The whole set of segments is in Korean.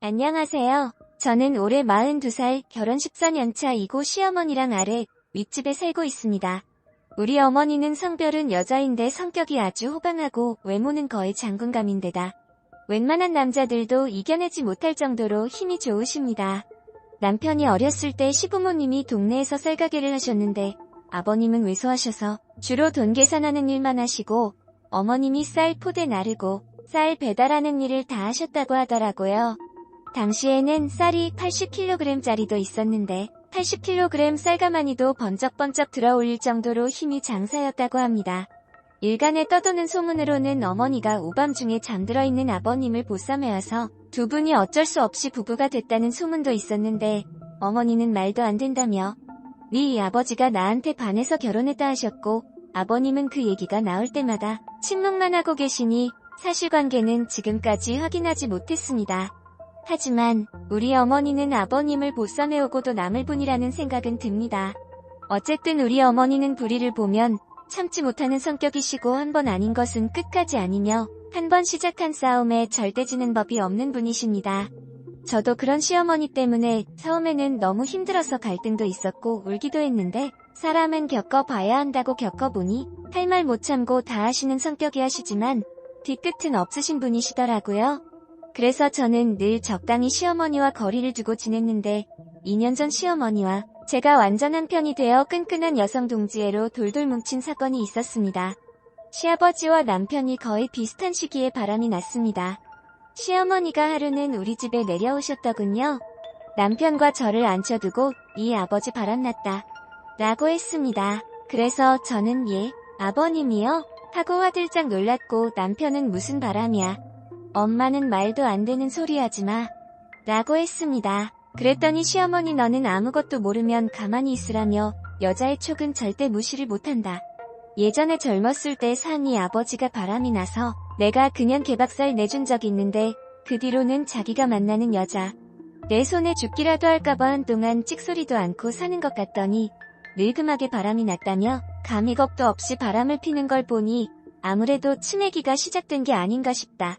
안녕하세요. 저는 올해 42살 결혼 14년차 이고 시어머니랑 아래 윗집에 살고 있습니다. 우리 어머니는 성별은 여자인데 성격이 아주 호강하고 외모는 거의 장군감인데다 웬만한 남자들도 이겨내지 못할 정도로 힘이 좋으십니다. 남편이 어렸을 때 시부모님이 동네에서 쌀가게를 하셨는데 아버님은 외소하셔서 주로 돈 계산하는 일만 하시고 어머님이 쌀 포대 나르고 쌀 배달하는 일을 다 하셨다고 하더라고요. 당시에는 쌀이 80kg짜리도 있었는데 80kg 쌀가마니도 번쩍번쩍 들어올릴 정도로 힘이 장사였다고 합니다. 일간에 떠도는 소문으로는 어머니가 오밤중에 잠들어 있는 아버님을 보쌈해와서 두 분이 어쩔 수 없이 부부가 됐다는 소문도 있었는데 어머니는 말도 안 된다며 네 아버지가 나한테 반해서 결혼했다 하셨고 아버님은 그 얘기가 나올 때마다 침묵만 하고 계시니 사실관계는 지금까지 확인하지 못했습니다. 하지만 우리 어머니는 아버님을 보쌈해오고도 남을 분이라는 생각은 듭니다. 어쨌든 우리 어머니는 불의를 보면 참지 못하는 성격이시고 한 번 아닌 것은 끝까지 아니며 한 번 시작한 싸움에 절대 지는 법이 없는 분이십니다. 저도 그런 시어머니 때문에 처음에는 너무 힘들어서 갈등도 있었고 울기도 했는데 사람은 겪어봐야 한다고 겪어보니 할 말 못 참고 다 하시는 성격이 하시지만 뒤끝은 없으신 분이시더라고요. 그래서 저는 늘 적당히 시어머니와 거리를 두고 지냈는데 2년 전 시어머니와 제가 완전한 편이 되어 끈끈한 여성 동지애로 돌돌 뭉친 사건이 있었습니다. 시아버지와 남편이 거의 비슷한 시기에 바람이 났습니다. 시어머니가 하루는 우리 집에 내려오셨더군요. 남편과 저를 앉혀두고 이 아버지 바람났다 라고 했습니다. 그래서 저는 예, 아버님이요? 하고 화들짝 놀랐고 남편은 무슨 바람이야. 엄마는 말도 안 되는 소리 하지마 라고 했습니다. 그랬더니 시어머니 너는 아무것도 모르면 가만히 있으라며 여자의 촉은 절대 무시를 못한다. 예전에 젊었을 때 상이 아버지가 바람이 나서 내가 그냥 개박살 내준 적이 있는데 그 뒤로는 자기가 만나는 여자 내 손에 죽기라도 할까봐 한동안 찍소리도 않고 사는 것 같더니 늙음하게 바람이 났다며 감히 겁도 없이 바람을 피는 걸 보니 아무래도 치매기가 시작된 게 아닌가 싶다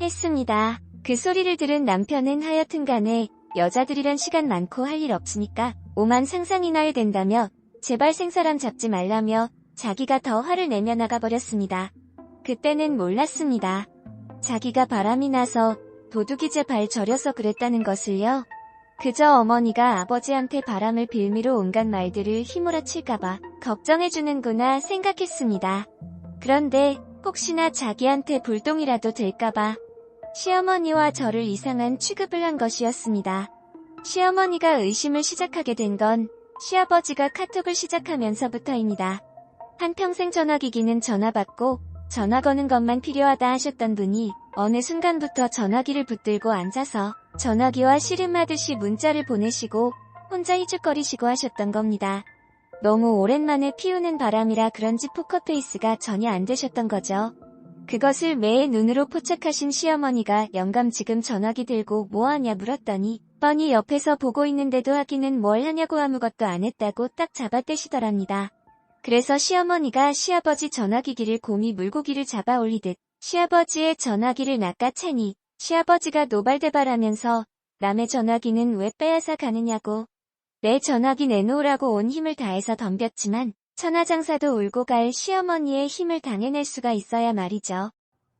했습니다. 그 소리를 들은 남편은 하여튼간에 여자들이란 시간 많고 할 일 없으니까 오만 상상이나 해 된다며 제발 생사람 잡지 말라며 자기가 더 화를 내며 나가버렸습니다. 그때는 몰랐습니다. 자기가 바람이 나서 도둑이제 발 저려서 그랬다는 것을요. 그저 어머니가 아버지한테 바람을 빌미로 온갖 말들을 휘몰아칠까봐 걱정해주는구나 생각했습니다. 그런데 혹시나 자기한테 불똥이라도 될까봐 시어머니와 저를 이상한 취급을 한 것이었습니다. 시어머니가 의심을 시작하게 된 건 시아버지가 카톡을 시작하면서부터입니다. 한평생 전화기기는 전화 받고 전화 거는 것만 필요하다 하셨던 분이 어느 순간부터 전화기를 붙들고 앉아서 전화기와 씨름하듯이 문자를 보내시고 혼자 희죽거리시고 하셨던 겁니다. 너무 오랜만에 피우는 바람이라 그런지 포커페이스가 전혀 안 되셨던 거죠. 그것을 매의 눈으로 포착하신 시어머니가 영감 지금 전화기 들고 뭐하냐 물었더니 뻔히 옆에서 보고 있는데도 하기는 뭘 하냐고 아무것도 안 했다고 딱 잡아떼시더랍니다. 그래서 시어머니가 시아버지 전화기기를 곰이 물고기를 잡아 올리듯 시아버지의 전화기를 낚아채니 시아버지가 노발대발하면서 남의 전화기는 왜 빼앗아 가느냐고 내 전화기 내놓으라고 온 힘을 다해서 덤볐지만 천하장사도 울고 갈 시어머니의 힘을 당해낼 수가 있어야 말이죠.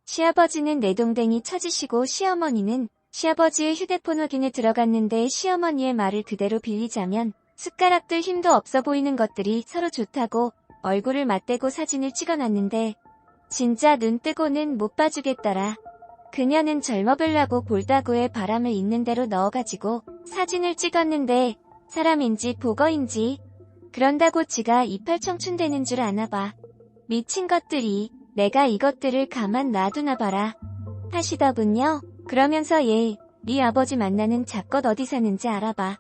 시아버지는 내동댕이 쳐지시고 시어머니는 시아버지의 휴대폰 확인에 들어갔는데 시어머니의 말을 그대로 빌리자면 숟가락들 힘도 없어 보이는 것들이 서로 좋다고 얼굴을 맞대고 사진을 찍어놨는데 진짜 눈 뜨고는 못 봐주겠더라. 그녀는 젊어보려고 볼따구에 바람을 있는 대로 넣어가지고 사진을 찍었는데 사람인지 보거인지 그런다고 지가 이빨 청춘되는 줄 아나봐. 미친 것들이 내가 이것들을 가만 놔두나 봐라 하시더군요. 그러면서 네 아버지 만나는 잡것 어디 사는지 알아봐.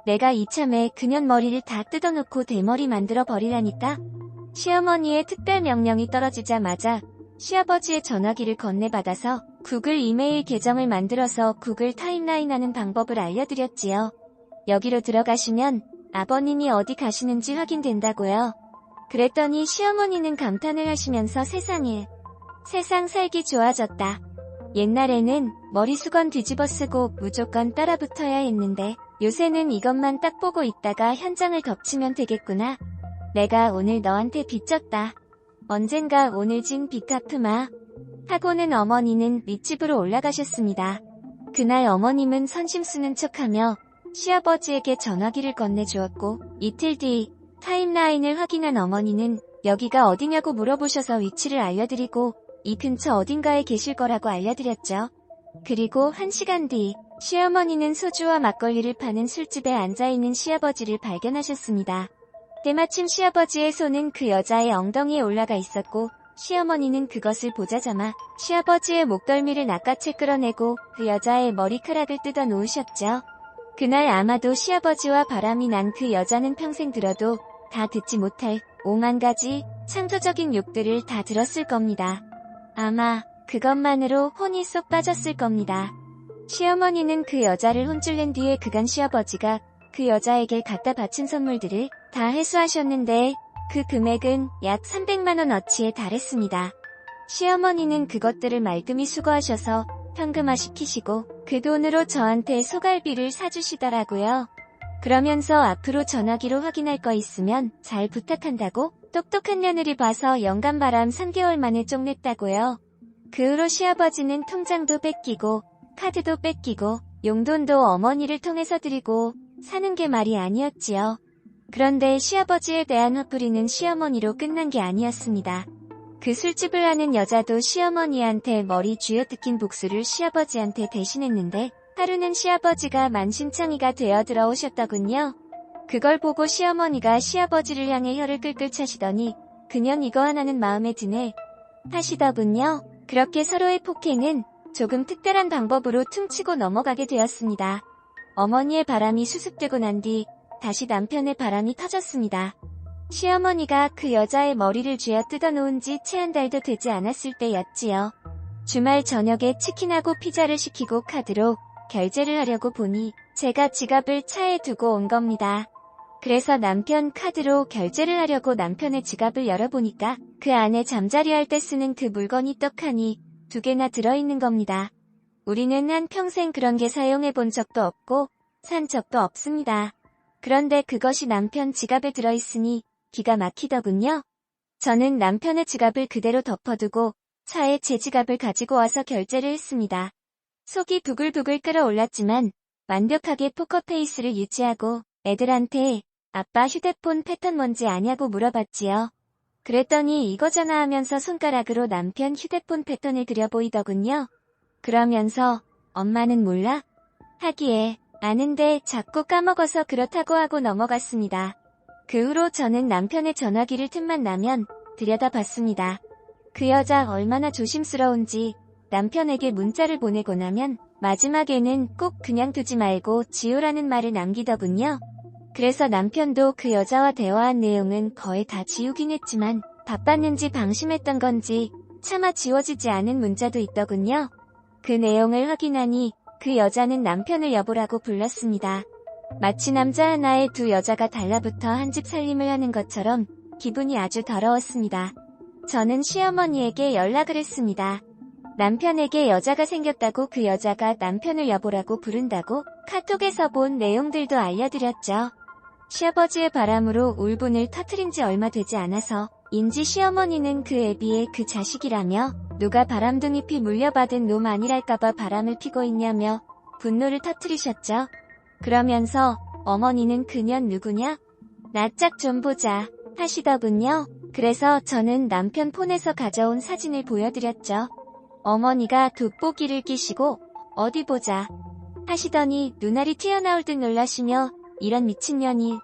내가 이참에 그년 머리를 다 뜯어놓고 대머리 만들어 버리라니까. 시어머니의 특별 명령이 떨어지자마자 시아버지의 전화기를 건네받아서 구글 이메일 계정을 만들어서 구글 타임라인 하는 방법을 알려드렸지요. 여기로 들어가시면 아버님이 어디 가시는지 확인된다고요. 그랬더니 시어머니는 감탄을 하시면서 세상 살기 좋아졌다 옛날에는 머리수건 뒤집어 쓰고 무조건 따라붙어야 했는데 요새는 이것만 딱 보고 있다가 현장을 덮치면 되겠구나. 내가 오늘 너한테 빚졌다. 언젠가 오늘 진 빚 갚으마. 하고는 어머니는 밑집으로 올라가셨습니다. 그날 어머님은 선심 쓰는 척하며 시아버지에게 전화기를 건네주었고 이틀 뒤 타임라인을 확인한 어머니는 여기가 어디냐고 물어보셔서 위치를 알려드리고 이 근처 어딘가에 계실 거라고 알려드렸죠. 그리고 1시간 뒤 시어머니는 소주와 막걸리를 파는 술집에 앉아있는 시아버지를 발견하셨습니다. 때마침 시아버지의 손은 그 여자의 엉덩이에 올라가 있었고 시어머니는 그것을 보자마자 시아버지의 목덜미를 낚아채 끌어내고 그 여자의 머리카락을 뜯어 놓으셨죠. 그날 아마도 시아버지와 바람이 난 그 여자는 평생 들어도 다 듣지 못할 5만 가지 창조적인 욕들을 다 들었을 겁니다. 아마 그것만으로 혼이 쏙 빠졌을 겁니다. 시어머니는 그 여자를 혼쭐낸 뒤에 그간 시아버지가 그 여자에게 갖다 바친 선물들을 다 회수하셨는데 그 금액은 약 300만원어치에 달했습니다. 시어머니는 그것들을 말끔히 수거하셔서 현금화 시키시고 그 돈으로 저한테 소갈비를 사주시더라고요. 그러면서 앞으로 전화기로 확인할 거 있으면 잘 부탁한다고 똑똑한 며느리 봐서 연간바람 3개월 만에 쪽냈다고요. 그 후로 시아버지는 통장도 뺏기고 카드도 뺏기고 용돈도 어머니를 통해서 드리고 사는 게 말이 아니었지요. 그런데 시아버지에 대한 화풀이는 시어머니로 끝난 게 아니었습니다. 그 술집을 하는 여자도 시어머니한테 머리 쥐어뜯긴 복수를 시아버지한테 대신했는데 하루는 시아버지가 만신창이가 되어 들어오셨더군요. 그걸 보고 시어머니가 시아버지를 향해 혀를 끌끌 차시더니 그년 이거 하나는 마음에 드네 하시더군요. 그렇게 서로의 폭행은 조금 특별한 방법으로 퉁치고 넘어가게 되었습니다. 어머니의 바람이 수습되고 난 뒤 다시 남편의 바람이 터졌습니다. 시어머니가 그 여자의 머리를 쥐어 뜯어놓은 지 채 한 달도 되지 않았을 때였지요. 주말 저녁에 치킨하고 피자를 시키고 카드로 결제를 하려고 보니 제가 지갑을 차에 두고 온 겁니다. 그래서 남편 카드로 결제를 하려고 남편의 지갑을 열어보니까 그 안에 잠자리 할 때 쓰는 그 물건이 떡하니 2개나 들어있는 겁니다. 우리는 한평생 그런 게 사용해 본 적도 없고 산 적도 없습니다. 그런데 그것이 남편 지갑에 들어있으니 기가 막히더군요. 저는 남편의 지갑을 그대로 덮어두고 차에 제 지갑을 가지고 와서 결제를 했습니다. 속이 부글부글 끓어올랐지만 완벽하게 포커페이스를 유지하고 애들한테 아빠 휴대폰 패턴 뭔지 아냐고 물어봤지요. 그랬더니 이거잖아 하면서 손가락으로 남편 휴대폰 패턴을 그려보이더군요. 그러면서 엄마는 몰라? 하기에 아는데 자꾸 까먹어서 그렇다고 하고 넘어갔습니다. 그 후로 저는 남편의 전화기를 틈만 나면 들여다봤습니다. 그 여자 얼마나 조심스러운지 남편에게 문자를 보내고 나면 마지막에는 꼭 그냥 두지 말고 지우라는 말을 남기더군요. 그래서 남편도 그 여자와 대화한 내용은 거의 다 지우긴 했지만 바빴는지 방심했던 건지 차마 지워지지 않은 문자도 있더군요. 그 내용을 확인하니 그 여자는 남편을 여보라고 불렀습니다. 마치 남자 하나에 두 여자가 달라붙어 한 집 살림을 하는 것처럼 기분이 아주 더러웠습니다. 저는 시어머니에게 연락을 했습니다. 남편에게 여자가 생겼다고 그 여자가 남편을 여보라고 부른다고 카톡에서 본 내용들도 알려드렸죠. 시아버지의 바람으로 울분을 터트린 지 얼마 되지 않아서 인지 시어머니는 그 애비의 그 자식이라며 누가 바람둥이 피 물려받은 놈 아니랄까봐 바람을 피고 있냐며 분노를 터트리셨죠. 그러면서 어머니는 그년 누구냐? 나 짝 좀 보자 하시더군요. 그래서 저는 남편 폰에서 가져온 사진을 보여드렸죠. 어머니가 돋보기를 끼시고 어디 보자 하시더니 눈알이 튀어나올 듯 놀라시며 이런 미친년이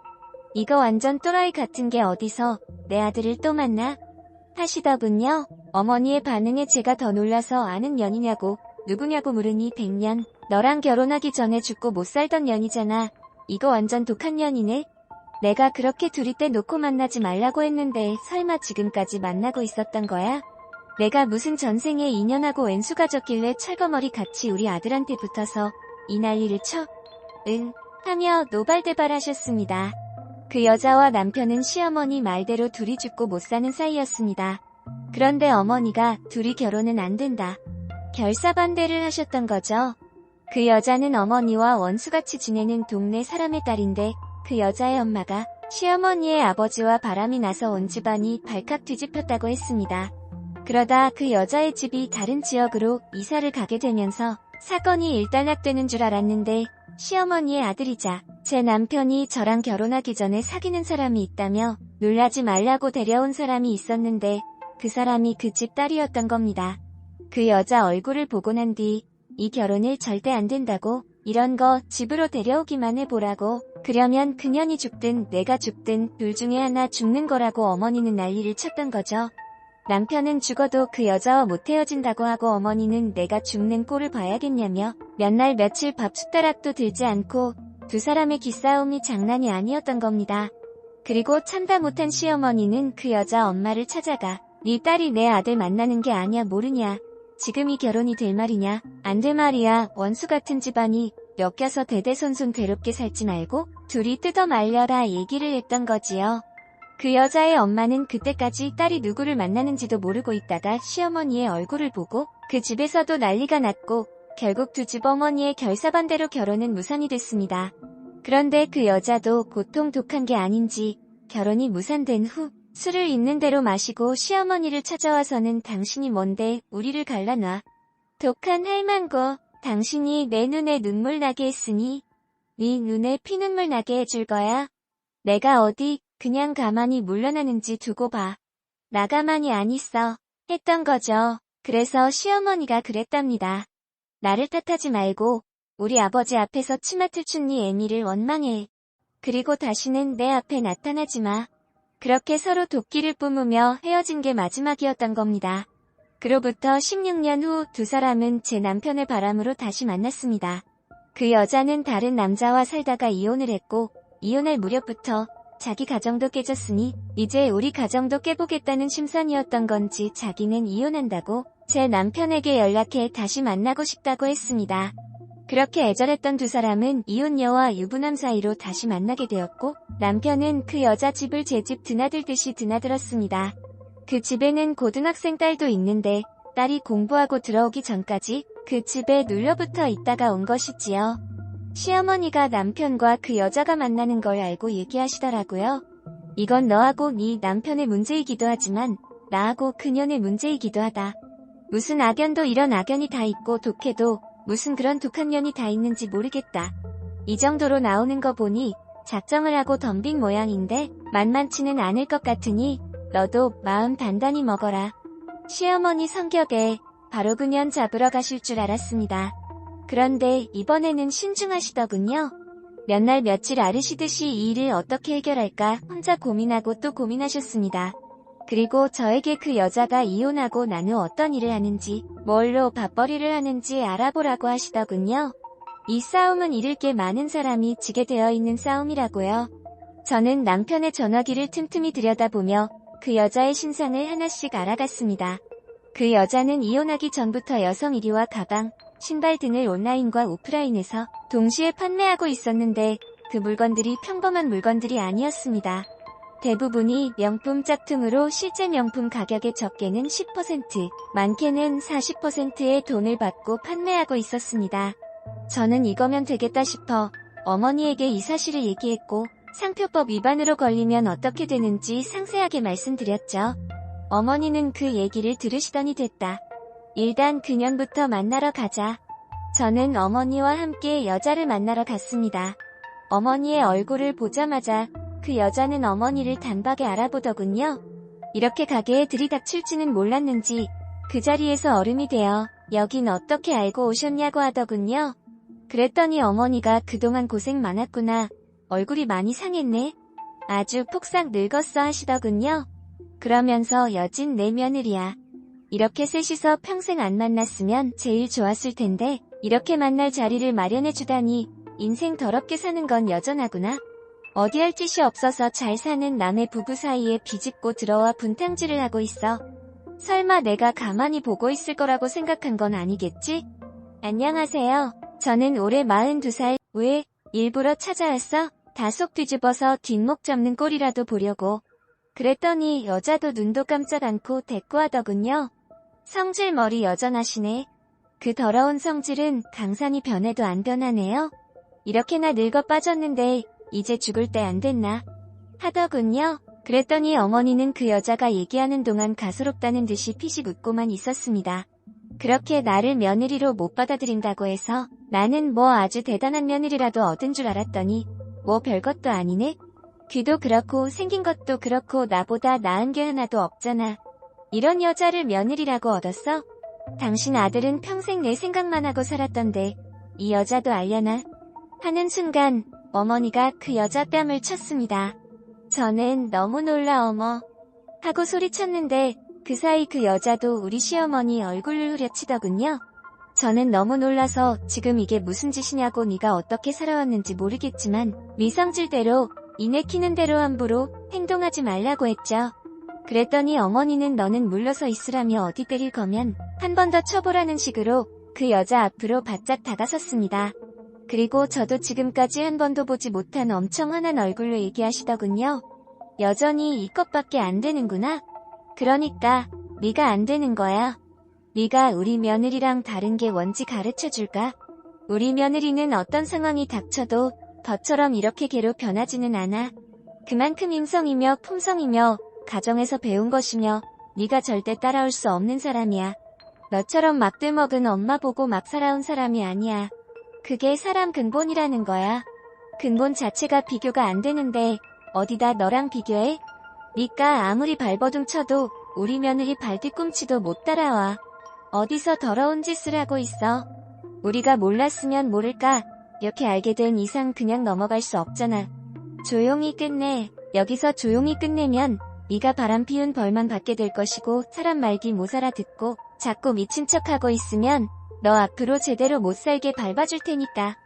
이거 완전 또라이 같은 게 어디서 내 아들을 또 만나? 하시더군요. 어머니의 반응에 제가 더 놀라서 아는 년이냐고 누구냐고 물으니 100년 너랑 결혼하기 전에 죽고 못 살던 년이잖아. 이거 완전 독한 년이네. 내가 그렇게 둘이 때 놓고 만나지 말라고 했는데 설마 지금까지 만나고 있었던 거야? 내가 무슨 전생에 인연하고 왼수 가졌길래 철거머리 같이 우리 아들한테 붙어서 이 난리를 쳐? 응 하며 노발대발하셨습니다. 그 여자와 남편은 시어머니 말대로 둘이 죽고 못 사는 사이였습니다. 그런데 어머니가 둘이 결혼은 안 된다. 결사반대를 하셨던 거죠. 그 여자는 어머니와 원수같이 지내는 동네 사람의 딸인데 그 여자의 엄마가 시어머니의 아버지와 바람이 나서 온 집안이 발칵 뒤집혔다고 했습니다. 그러다 그 여자의 집이 다른 지역으로 이사를 가게 되면서 사건이 일단락되는 줄 알았는데 시어머니의 아들이자 제 남편이 저랑 결혼하기 전에 사귀는 사람이 있다며 놀라지 말라고 데려온 사람이 있었는데 그 사람이 그 집 딸이었던 겁니다. 그 여자 얼굴을 보고 난 뒤 이 결혼일 절대 안 된다고 이런 거 집으로 데려오기만 해보라고 그러면 그년이 죽든 내가 죽든 둘 중에 하나 죽는 거라고 어머니는 난리를 쳤던 거죠. 남편은 죽어도 그 여자와 못 헤어진다고 하고 어머니는 내가 죽는 꼴을 봐야겠냐며 몇 날 며칠 밥 숟가락도 들지 않고 두 사람의 기싸움이 장난이 아니었던 겁니다. 그리고 참다 못한 시어머니는 그 여자 엄마를 찾아가 네 딸이 내 아들 만나는 게 아냐 모르냐. 지금 이 결혼이 될 말이냐. 안 될 말이야. 원수 같은 집안이 엮여서 대대손손 괴롭게 살지 말고 둘이 뜯어 말려라 얘기를 했던 거지요. 그 여자의 엄마는 그때까지 딸이 누구를 만나는지도 모르고 있다가 시어머니의 얼굴을 보고 그 집에서도 난리가 났고 결국 두 집 어머니의 결사반대로 결혼은 무산이 됐습니다. 그런데 그 여자도 고통 독한 게 아닌지 결혼이 무산된 후 술을 있는 대로 마시고 시어머니를 찾아와서는 당신이 뭔데 우리를 갈라놔. 독한 할망구, 당신이 내 눈에 눈물 나게 했으니 네 눈에 피눈물 나게 해줄 거야. 내가 어디 그냥 가만히 물러나는지 두고 봐. 나 가만히 안 있어. 했던 거죠. 그래서 시어머니가 그랬답니다. 나를 탓하지 말고 우리 아버지 앞에서 치마 틀춘 네 애미를 원망해. 그리고 다시는 내 앞에 나타나지 마. 그렇게 서로 도끼를 뿜으며 헤어진 게 마지막이었던 겁니다. 그로부터 16년 후 두 사람은 제 남편의 바람으로 다시 만났습니다. 그 여자는 다른 남자와 살다가 이혼을 했고 이혼할 무렵부터 자기 가정도 깨졌으니 이제 우리 가정도 깨보겠다는 심산이었던 건지 자기는 이혼한다고 제 남편에게 연락해 다시 만나고 싶다고 했습니다. 그렇게 애절했던 두 사람은 이혼녀와 유부남 사이로 다시 만나게 되었고 남편은 그 여자 집을 제 집 드나들듯이 드나들었습니다. 그 집에는 고등학생 딸도 있는데 딸이 공부하고 들어오기 전까지 그 집에 눌려붙어 있다가 온 것이지요. 시어머니가 남편과 그 여자가 만나는 걸 알고 얘기하시더라고요. 이건 너하고 네 남편의 문제이기도 하지만 나하고 그년의 문제이기도 하다. 무슨 악연도 이런 악연이 다 있고 독해도 무슨 그런 독한 년이 다 있는지 모르겠다. 이 정도로 나오는 거 보니 작정을 하고 덤빈 모양인데 만만치는 않을 것 같으니 너도 마음 단단히 먹어라. 시어머니 성격에 바로 그년 잡으러 가실 줄 알았습니다. 그런데 이번에는 신중하시더군요. 몇 날 며칠 앓으시듯이 이 일을 어떻게 해결할까 혼자 고민하고 또 고민하셨습니다. 그리고 저에게 그 여자가 이혼하고 난 후 어떤 일을 하는지 뭘로 밥벌이를 하는지 알아보라고 하시더군요. 이 싸움은 잃을 게 많은 사람이 지게 되어 있는 싸움이라고요. 저는 남편의 전화기를 틈틈이 들여다보며 그 여자의 신상을 하나씩 알아갔습니다. 그 여자는 이혼하기 전부터 여성 의류와 가방, 신발 등을 온라인과 오프라인에서 동시에 판매하고 있었는데 그 물건들이 평범한 물건들이 아니었습니다. 대부분이 명품 짝퉁으로 실제 명품 가격의 적게는 10%, 많게는 40%의 돈을 받고 판매하고 있었습니다. 저는 이거면 되겠다 싶어 어머니에게 이 사실을 얘기했고 상표법 위반으로 걸리면 어떻게 되는지 상세하게 말씀드렸죠. 어머니는 그 얘기를 들으시더니 됐다. 일단 그년부터 만나러 가자. 저는 어머니와 함께 여자를 만나러 갔습니다. 어머니의 얼굴을 보자마자 그 여자는 어머니를 단박에 알아보더군요. 이렇게 가게에 들이닥칠지는 몰랐는지 그 자리에서 얼음이 되어 여긴 어떻게 알고 오셨냐고 하더군요. 그랬더니 어머니가 그동안 고생 많았구나. 얼굴이 많이 상했네. 아주 폭삭 늙었어 하시더군요. 그러면서 여진 내 며느리야. 이렇게 셋이서 평생 안 만났으면 제일 좋았을 텐데 이렇게 만날 자리를 마련해주다니 인생 더럽게 사는 건 여전하구나. 어디 할 짓이 없어서 잘 사는 남의 부부 사이에 비집고 들어와 분탕질을 하고 있어. 설마 내가 가만히 보고 있을 거라고 생각한 건 아니겠지? 안녕하세요. 저는 올해 42살. 왜? 일부러 찾아왔어? 다 속 뒤집어서 뒷목 접는 꼴이라도 보려고. 그랬더니 여자도 눈도 깜짝 않고 대꾸하더군요. 성질머리 여전하시네. 그 더러운 성질은 강산이 변해도 안 변하네요. 이렇게나 늙어 빠졌는데 이제 죽을 때 안 됐나 하더군요. 그랬더니 어머니는 그 여자가 얘기하는 동안 가소롭다는 듯이 피식 웃고만 있었습니다. 그렇게 나를 며느리로 못 받아들인다고 해서 나는 뭐 아주 대단한 며느리라도 얻은 줄 알았더니 뭐 별것도 아니네. 귀도 그렇고 생긴 것도 그렇고 나보다 나은 게 하나도 없잖아. 이런 여자를 며느리라고 얻었어? 당신 아들은 평생 내 생각만 하고 살았던데 이 여자도 알려나? 하는 순간 어머니가 그 여자 뺨을 쳤습니다. 저는 너무 놀라 어머 하고 소리쳤는데 그 사이 그 여자도 우리 시어머니 얼굴을 후려치더군요. 저는 너무 놀라서 지금 이게 무슨 짓이냐고 네가 어떻게 살아왔는지 모르겠지만 미성질대로 이내 키는 대로 함부로 행동하지 말라고 했죠. 그랬더니 어머니는 너는 물러서 있으라며 어디 때릴 거면 한 번 더 쳐보라는 식으로 그 여자 앞으로 바짝 다가섰습니다. 그리고 저도 지금까지 한 번도 보지 못한 엄청 환한 얼굴로 얘기하시더군요. 여전히 이것밖에 안 되는구나. 그러니까 네가 안 되는 거야. 네가 우리 며느리랑 다른 게 뭔지 가르쳐줄까? 우리 며느리는 어떤 상황이 닥쳐도 너처럼 이렇게 개로 변하지는 않아. 그만큼 인성이며 품성이며 가정에서 배운 것이며 네가 절대 따라올 수 없는 사람이야. 너처럼 막대먹은 엄마 보고 막 살아온 사람이 아니야. 그게 사람 근본이라는 거야. 근본 자체가 비교가 안 되는데 어디다 너랑 비교해? 니까 아무리 발버둥 쳐도 우리 며느리 발뒤꿈치도 못 따라와. 어디서 더러운 짓을 하고 있어. 우리가 몰랐으면 모를까. 이렇게 알게 된 이상 그냥 넘어갈 수 없잖아. 조용히 끝내. 여기서 조용히 끝내면 네가 바람 피운 벌만 받게 될 것이고 사람 말기 못 알아듣고 자꾸 미친 척하고 있으면 너 앞으로 제대로 못 살게 밟아줄 테니까.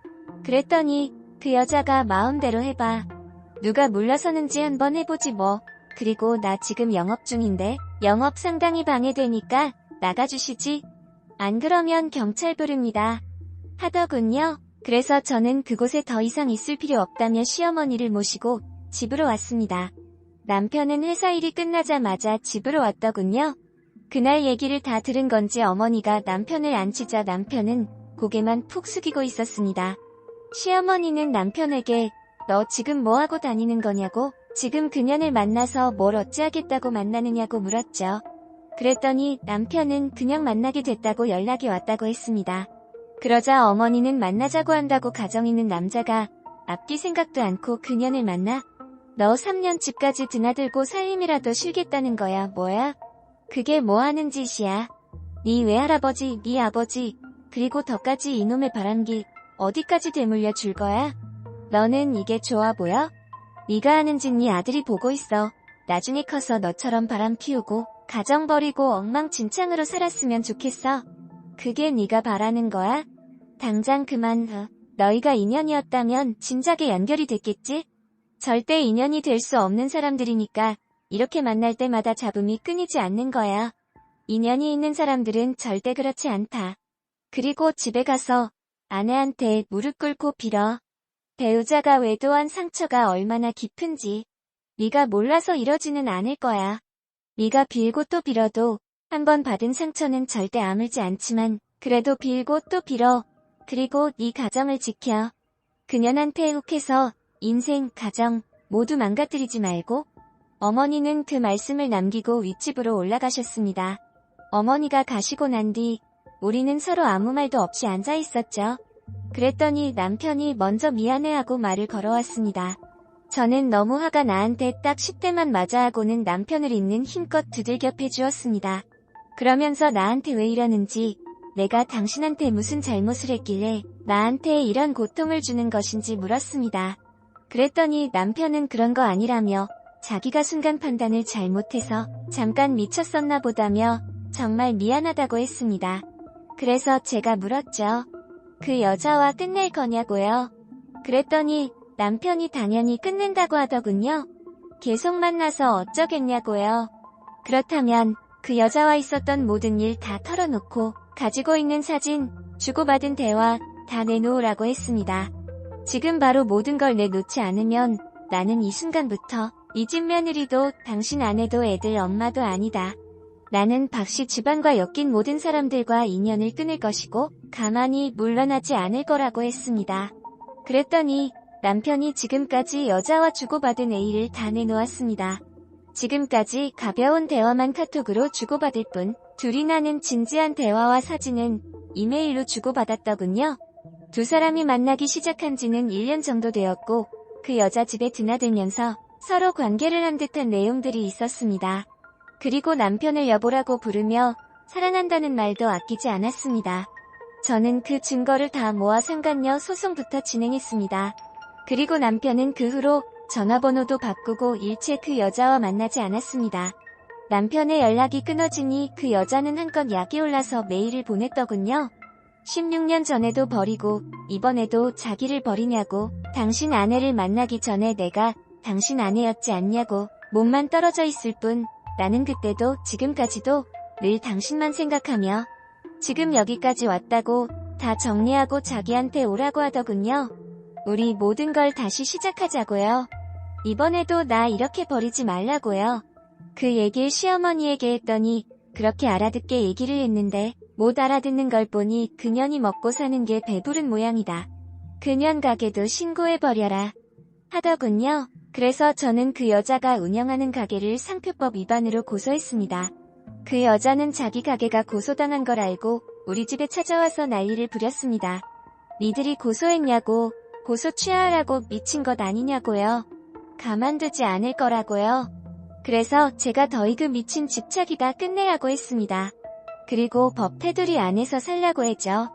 그랬더니 그 여자가 마음대로 해봐. 누가 물러서는지 한번 해보지 뭐. 그리고 나 지금 영업 중인데 영업 상당히 방해되니까 나가주시지. 안 그러면 경찰 부릅니다. 하더군요. 그래서 저는 그곳에 더 이상 있을 필요 없다며 시어머니를 모시고 집으로 왔습니다. 남편은 회사 일이 끝나자마자 집으로 왔더군요. 그날 얘기를 다 들은 건지 어머니가 남편을 앉히자 남편은 고개만 푹 숙이고 있었습니다. 시어머니는 남편에게 너 지금 뭐하고 다니는 거냐고, 지금 그년을 만나서 뭘 어찌하겠다고 만나느냐고 물었죠. 그랬더니 남편은 그냥 만나게 됐다고 연락이 왔다고 했습니다. 그러자 어머니는 만나자고 한다고 가정 있는 남자가 앞뒤 생각도 않고 그년을 만나? 너 3년 집까지 드나들고 살림이라도 쉬겠다는 거야 뭐야? 그게 뭐 하는 짓이야? 네 외할아버지, 네 아버지, 그리고 더까지 이놈의 바람기 어디까지 되물려 줄 거야? 너는 이게 좋아 보여? 네가 하는 짓 네 아들이 보고 있어. 나중에 커서 너처럼 바람 피우고 가정 버리고 엉망진창으로 살았으면 좋겠어. 그게 네가 바라는 거야? 당장 그만. 너희가 인연이었다면 진작에 연결이 됐겠지? 절대 인연이 될 수 없는 사람들이니까 이렇게 만날 때마다 잡음이 끊이지 않는 거야. 인연이 있는 사람들은 절대 그렇지 않다. 그리고 집에 가서 아내한테 무릎 꿇고 빌어. 배우자가 외도한 상처가 얼마나 깊은지 네가 몰라서 이러지는 않을 거야. 네가 빌고 또 빌어도 한 번 받은 상처는 절대 아물지 않지만 그래도 빌고 또 빌어. 그리고 네 가정을 지켜. 그년한테 욱해서 인생, 가정 모두 망가뜨리지 말고. 어머니는 그 말씀을 남기고 윗집으로 올라가셨습니다. 어머니가 가시고 난 뒤 우리는 서로 아무 말도 없이 앉아 있었죠. 그랬더니 남편이 먼저 미안해하고 말을 걸어왔습니다. 저는 너무 화가 나한테 딱 10대만 맞아하고는 남편을 있는 힘껏 두들겨 패주었습니다. 그러면서 나한테 왜 이러는지, 내가 당신한테 무슨 잘못을 했길래 나한테 이런 고통을 주는 것인지 물었습니다. 그랬더니 남편은 그런 거 아니라며 자기가 순간 판단을 잘못해서 잠깐 미쳤었나 보다며 정말 미안하다고 했습니다. 그래서 제가 물었죠. 그 여자와 끝낼 거냐고요. 그랬더니 남편이 당연히 끝낸다고 하더군요. 계속 만나서 어쩌겠냐고요. 그렇다면 그 여자와 있었던 모든 일 다 털어놓고 가지고 있는 사진, 주고받은 대화 다 내놓으라고 했습니다. 지금 바로 모든 걸 내놓지 않으면 나는 이 순간부터 이 집 며느리도 당신 아내도 애들 엄마도 아니다. 나는 박씨 집안과 엮인 모든 사람들과 인연을 끊을 것이고 가만히 물러나지 않을 거라고 했습니다. 그랬더니 남편이 지금까지 여자와 주고받은 에이를 다 내놓았습니다. 지금까지 가벼운 대화만 카톡으로 주고받을 뿐 둘이 나눈 진지한 대화와 사진은 이메일로 주고받았더군요. 두 사람이 만나기 시작한 지는 1년 정도 되었고 그 여자 집에 드나들면서 서로 관계를 한 듯한 내용들이 있었습니다. 그리고 남편을 여보라고 부르며 사랑한다는 말도 아끼지 않았습니다. 저는 그 증거를 다 모아 상간녀 소송부터 진행했습니다. 그리고 남편은 그 후로 전화번호도 바꾸고 일체 그 여자와 만나지 않았습니다. 남편의 연락이 끊어지니 그 여자는 한껏 약이 올라서 메일을 보냈더군요. 16년 전에도 버리고 이번에도 자기를 버리냐고, 당신 아내를 만나기 전에 내가 당신 아내였지 않냐고, 몸만 떨어져 있을 뿐 나는 그때도 지금까지도 늘 당신만 생각하며 지금 여기까지 왔다고 다 정리하고 자기한테 오라고 하더군요. 우리 모든 걸 다시 시작하자고요. 이번에도 나 이렇게 버리지 말라고요. 그 얘기를 시어머니에게 했더니 그렇게 알아듣게 얘기를 했는데 못 알아듣는 걸 보니 그년이 먹고 사는 게 배부른 모양이다. 그년 가게도 신고해버려라 하더군요. 그래서 저는 그 여자가 운영하는 가게를 상표법 위반으로 고소했습니다. 그 여자는 자기 가게가 고소당한 걸 알고 우리 집에 찾아와서 난리를 부렸습니다. 니들이 고소했냐고, 고소 취하하라고, 미친 것 아니냐고요. 가만두지 않을 거라고요. 그래서 제가 더이 그 미친 집착이다 끝내라고 했습니다. 그리고 법 테두리 안에서 살라고 했죠.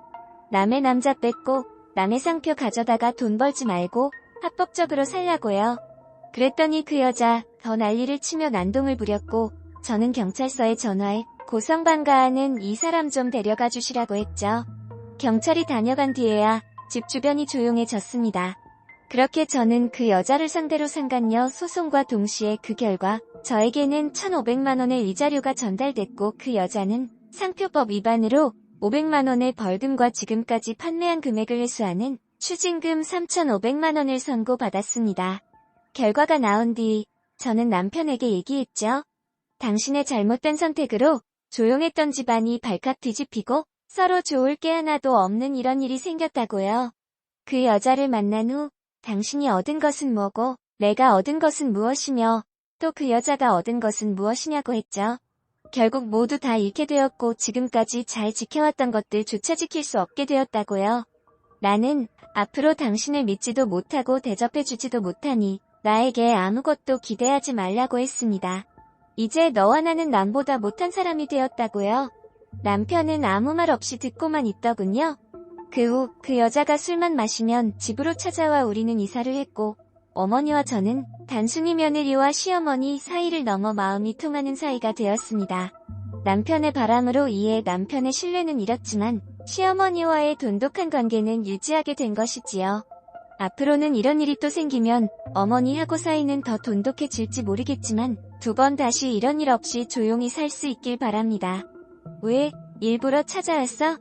남의 남자 뺏고 남의 상표 가져다가 돈 벌지 말고 합법적으로 살라고요. 그랬더니 그 여자 더 난리를 치며 난동을 부렸고 저는 경찰서에 전화해 고성방가하는 이 사람 좀 데려가 주시라고 했죠. 경찰이 다녀간 뒤에야 집 주변이 조용해졌습니다. 그렇게 저는 그 여자를 상대로 상간녀 소송과 동시에 그 결과 저에게는 1,500만원의 위자료가 전달됐고 그 여자는 상표법 위반으로 500만원의 벌금과 지금까지 판매한 금액을 회수하는 추징금 3,500만원을 선고받았습니다. 결과가 나온 뒤 저는 남편에게 얘기했죠. 당신의 잘못된 선택으로 조용했던 집안이 발칵 뒤집히고 서로 좋을 게 하나도 없는 이런 일이 생겼다고요. 그 여자를 만난 후 당신이 얻은 것은 뭐고 내가 얻은 것은 무엇이며 또 그 여자가 얻은 것은 무엇이냐고 했죠. 결국 모두 다 잃게 되었고 지금까지 잘 지켜왔던 것들조차 지킬 수 없게 되었다고요. 나는 앞으로 당신을 믿지도 못하고 대접해주지도 못하니 나에게 아무것도 기대하지 말라고 했습니다. 이제 너와 나는 남보다 못한 사람이 되었다고요. 남편은 아무 말 없이 듣고만 있더군요. 그 후 그 여자가 술만 마시면 집으로 찾아와 우리는 이사를 했고 어머니와 저는 단순히 며느리와 시어머니 사이를 넘어 마음이 통하는 사이가 되었습니다. 남편의 바람으로 이에 남편의 신뢰는 잃었지만 시어머니와의 돈독한 관계는 유지하게 된 것이지요. 앞으로는 이런 일이 또 생기면 어머니하고 사이는 더 돈독해질지 모르겠지만 두 번 다시 이런 일 없이 조용히 살 수 있길 바랍니다. 왜? 일부러 찾아왔어?